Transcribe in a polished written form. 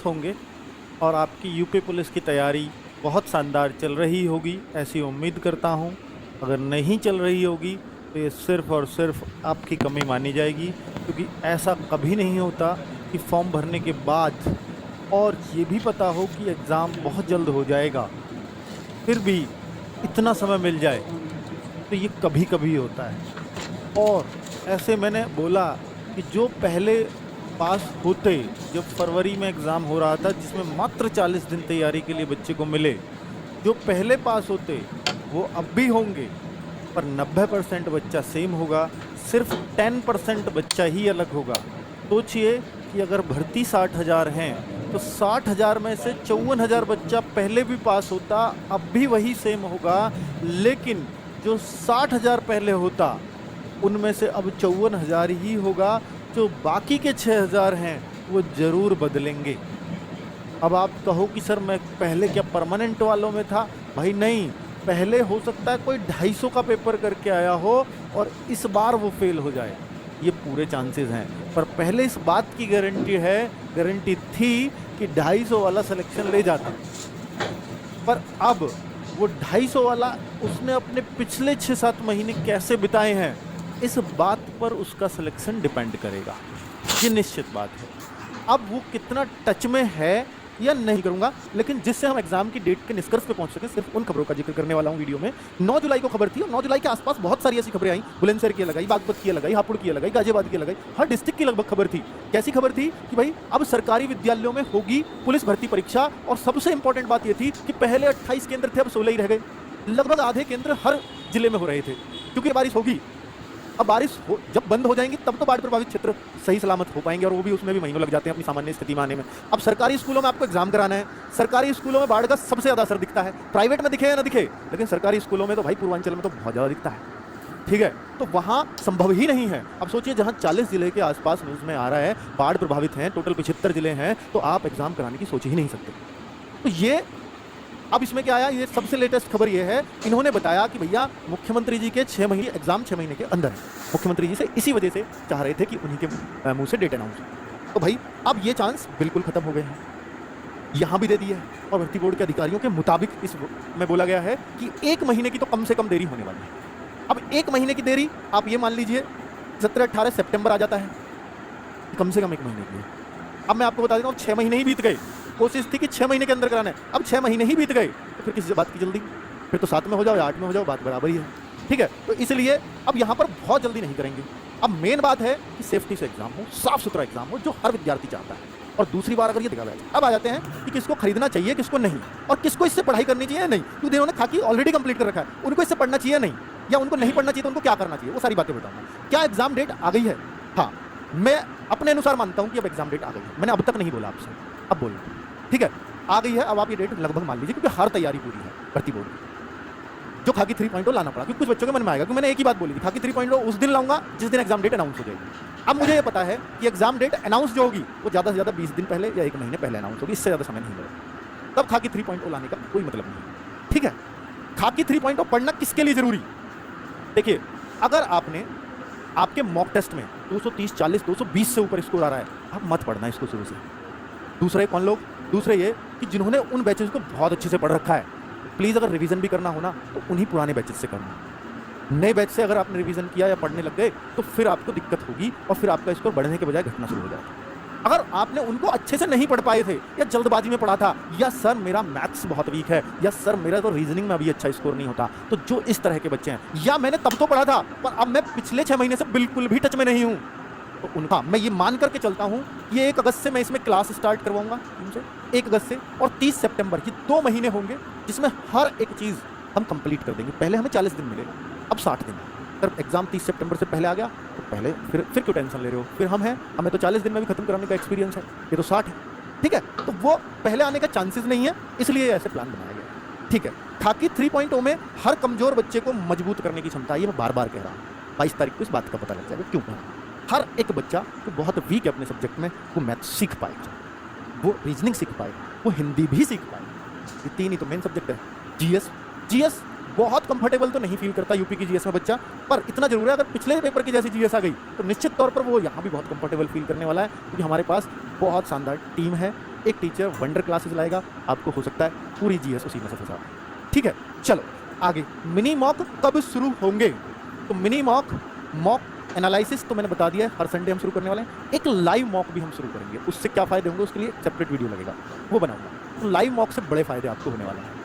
होंगे और आपकी यूपी पुलिस की तैयारी बहुत शानदार चल रही होगी, ऐसी उम्मीद करता हूँ। अगर नहीं चल रही होगी तो ये सिर्फ़ और सिर्फ आपकी कमी मानी जाएगी, क्योंकि ऐसा कभी नहीं होता कि फॉर्म भरने के बाद और ये भी पता हो कि एग्ज़ाम बहुत जल्द हो जाएगा, फिर भी इतना समय मिल जाए, तो ये कभी कभी होता है। और ऐसे मैंने बोला कि जो पहले पास होते, जब फरवरी में एग्ज़ाम हो रहा था जिसमें मात्र 40 दिन तैयारी के लिए बच्चे को मिले, जो पहले पास होते वो अब भी होंगे, पर 90% बच्चा सेम होगा, सिर्फ 10% बच्चा ही अलग होगा। सोचिए कि अगर भर्ती 60,000 हैं तो 60,000 में से 54,000 बच्चा पहले भी पास होता, अब भी वही सेम होगा, लेकिन जो 60,000 पहले होता उनमें से अब 54,000 ही होगा। जो बाकी के 6,000 हैं वो ज़रूर बदलेंगे। अब आप कहो कि सर मैं पहले क्या परमानेंट वालों में था? भाई नहीं, पहले हो सकता है कोई 250 का पेपर करके आया हो और इस बार वो फेल हो जाए, ये पूरे चांसेस हैं। पर पहले इस बात की गारंटी थी कि 250 वाला सिलेक्शन ले जाता, पर अब वो 250 वाला उसने अपने पिछले 6-7 महीने कैसे बिताए हैं, इस बात पर उसका सिलेक्शन डिपेंड करेगा, ये निश्चित बात है। अब वो कितना टच में है या नहीं करूंगा, लेकिन जिससे हम एग्जाम की डेट के निष्कर्ष पे पहुंच सके, सिर्फ उन खबरों का जिक्र करने वाला हूं वीडियो में। 9 जुलाई को खबर थी और 9 जुलाई के आसपास बहुत सारी ऐसी खबरें आई, बुलंदशहर की लगाई, बागपत की लगाई, हापुड़ की लगाई, गाजियाबाद की लगाई, हर डिस्ट्रिक्ट की लगभग खबर थी। कैसी खबर थी कि भाई अब सरकारी विद्यालयों में होगी पुलिस भर्ती परीक्षा, और सबसे इंपॉर्टेंट बात यह थी कि पहले 28 केंद्र थे, अब 16 ही रह गए। लगभग आधे केंद्र हर जिले में हो रहे थे, क्योंकि बारिश होगी। अब बारिश जब बंद हो जाएंगी तब तो बाढ़ प्रभावित क्षेत्र सही सलामत हो पाएंगे, और वो भी उसमें भी महीनों लग जाते हैं अपनी सामान्य स्थिति में आने में। अब सरकारी स्कूलों में आपको एग्जाम कराना है, सरकारी स्कूलों में बाढ़ का सबसे ज़्यादा असर दिखता है, प्राइवेट में दिखे या ना दिखे, लेकिन सरकारी स्कूलों में तो भाई पूर्वांचल में तो बहुत ज़्यादा दिखता है। ठीक है, तो वहाँ संभव ही नहीं है। अब सोचिए जहाँ 40 जिले के आसपास न्यूज़ में आ रहा है बाढ़ प्रभावित हैं, टोटल 75 जिले हैं, तो आप एग्जाम कराने की सोच ही नहीं सकते। तो ये अब इसमें क्या आया, ये सबसे लेटेस्ट खबर ये है, इन्होंने बताया कि भैया मुख्यमंत्री जी के 6 महीने एग्जाम 6 महीने के अंदर है। मुख्यमंत्री जी से इसी वजह से चाह रहे थे कि उन्हीं के मुंह से डेट अनाउंस हो। तो भाई अब ये चांस बिल्कुल खत्म हो गए हैं, यहाँ भी दे दिए है, और भर्ती बोर्ड के अधिकारियों के मुताबिक इसमें बोला गया है कि 1 महीने की तो कम से कम देरी होने वाली है। अब 1 महीने की देरी आप ये मान लीजिए 17-18 सितंबर आ जाता है, कम से कम 1 महीने की है। अब मैं आपको बता देता हूँ 6 महीने ही बीत गए, कोशिश थी कि 6 महीने के अंदर कराना है, अब 6 महीने ही बीत गए, तो फिर किसी बात की जल्दी, फिर तो 7 में हो जाओ या 8 में हो जाओ, बात बराबर ही है। ठीक है, तो इसलिए अब यहाँ पर बहुत जल्दी नहीं करेंगे। अब मेन बात है कि सेफ्टी से एग्जाम हो, साफ सुथरा एग्जाम हो, जो हर विद्यार्थी चाहता है। और दूसरी बार अगर ये देखा जाए, अब आ जाते हैं कि किसको खरीदना चाहिए किसको नहीं, और किसको इससे पढ़ाई करनी चाहिए नहीं, क्योंकि जिन्होंने खाकी ऑलरेडी कंप्लीट कर रखा है उनको इससे पढ़ना चाहिए नहीं, या उनको नहीं पढ़ना चाहिए तो उनको क्या करना चाहिए, वो सारी बातें बताऊंगा। क्या एग्जाम डेट आ गई है? हाँ, मैं अपने अनुसार मानता हूँ कि अब एग्जाम डेट आ गई है। मैंने अब तक नहीं बोला आपसे, अब बोल, ठीक है, आ गई है। अब आप ये डेट लगभग मान लीजिए, क्योंकि हर तैयारी पूरी है भर्ती बोर्ड की। जो खाकी 3.0 लाना पड़ा, क्योंकि कुछ बच्चों के मन में आएगा, क्योंकि मैंने एक ही बात बोली थी, खाकी 3.0 उस दिन लाऊंगा जिस दिन एग्जाम डेट अनाउंस हो जाएगी। अब मुझे ये पता है कि एग्जाम डेट अनाउंस जो होगी वो ज़्यादा से ज़्यादा 20 दिन पहले या 1 महीने पहले अनाउंस होगी, इससे ज़्यादा समय नहीं लगेगा। तब खाकी 3.0 लाने का कोई मतलब नहीं। ठीक है, खाकी 3.0 पढ़ना किसके लिए जरूरी? देखिए, अगर आपने आपके मॉक टेस्ट में 230, 40, 220 से ऊपर स्कोर आ रहा है, आप मत पढ़ना इसको शुरू से। दूसरे कौन लोग? दूसरे ये कि जिन्होंने उन बैचेस को बहुत अच्छे से पढ़ रखा है, प्लीज़ अगर रिवीजन भी करना हो ना तो उन्हीं पुराने बैचेस से करना। नए बैच से अगर आपने रिवीजन किया या पढ़ने लग गए तो फिर आपको दिक्कत होगी और फिर आपका स्कोर बढ़ने के बजाय घटना शुरू हो जाएगा। अगर आपने उनको अच्छे से नहीं पढ़ पाए थे, या जल्दबाजी में पढ़ा था, या सर मेरा मैथ्स बहुत वीक है, या सर मेरा तो रीजनिंग में अभी अच्छा स्कोर नहीं होता, तो जो इस तरह के बच्चे हैं, या मैंने तब तो पढ़ा था पर अब मैं पिछले 6 महीने से बिल्कुल भी टच में नहीं हूँ, तो उनका मैं ये मान करके चलता हूँ ये 1 अगस्त से मैं इसमें क्लास स्टार्ट करवाऊंगा उनसे, 1 अगस्त से, और 30 सितंबर ये 2 महीने होंगे जिसमें हर एक चीज़ हम कंप्लीट कर देंगे। पहले हमें 40 दिन मिले, अब 60 दिन। अगर एग्जाम 30 सितंबर से पहले आ गया तो पहले फिर क्यों टेंशन ले रहे हो? फिर हम हैं, हमें तो 40 दिन में भी खत्म कराने का एक्सपीरियंस है, ये तो 60 है। ठीक है, तो वो पहले आने का चांसेस नहीं है, इसलिए ऐसे प्लान बनाया गया। ठीक है, खाकी 3.0 में हर कमजोर बच्चे को मजबूत करने की क्षमता है, ये मैं बार बार कह रहा हूँ। 22 तारीख को इस बात का पता लग जाएगा क्यों कह रहा हूँ। हर एक बच्चा जो बहुत वीक है अपने सब्जेक्ट में, वो मैथ सीख पाएगा, वो रीजनिंग सीख पाएगा, वो हिंदी भी सीख पाएगा। ये 3 ही तो मेन सब्जेक्ट है। जीएस बहुत कंफर्टेबल तो नहीं फील करता यूपी की जीएस में बच्चा, पर इतना जरूर है अगर पिछले पेपर की जैसी जीएस आ गई तो निश्चित तौर पर वो यहाँ भी बहुत कंफर्टेबल फील करने वाला है, क्योंकि हमारे पास बहुत शानदार टीम है। एक टीचर वंडर क्लासेस लाएगा, आपको हो सकता है पूरी जीएस उसी में से फंसा। ठीक है, चलो आगे। मिनी मॉक कब शुरू होंगे? तो मिनी मॉक एनालिसिस तो मैंने बता दिया है, हर संडे हम शुरू करने वाले हैं। एक लाइव मॉक भी हम शुरू करेंगे, उससे क्या फायदे होंगे उसके लिए सेपरेट वीडियो लगेगा, वो बनाऊंगा। तो लाइव मॉक से बड़े फायदे आपको होने वाले हैं।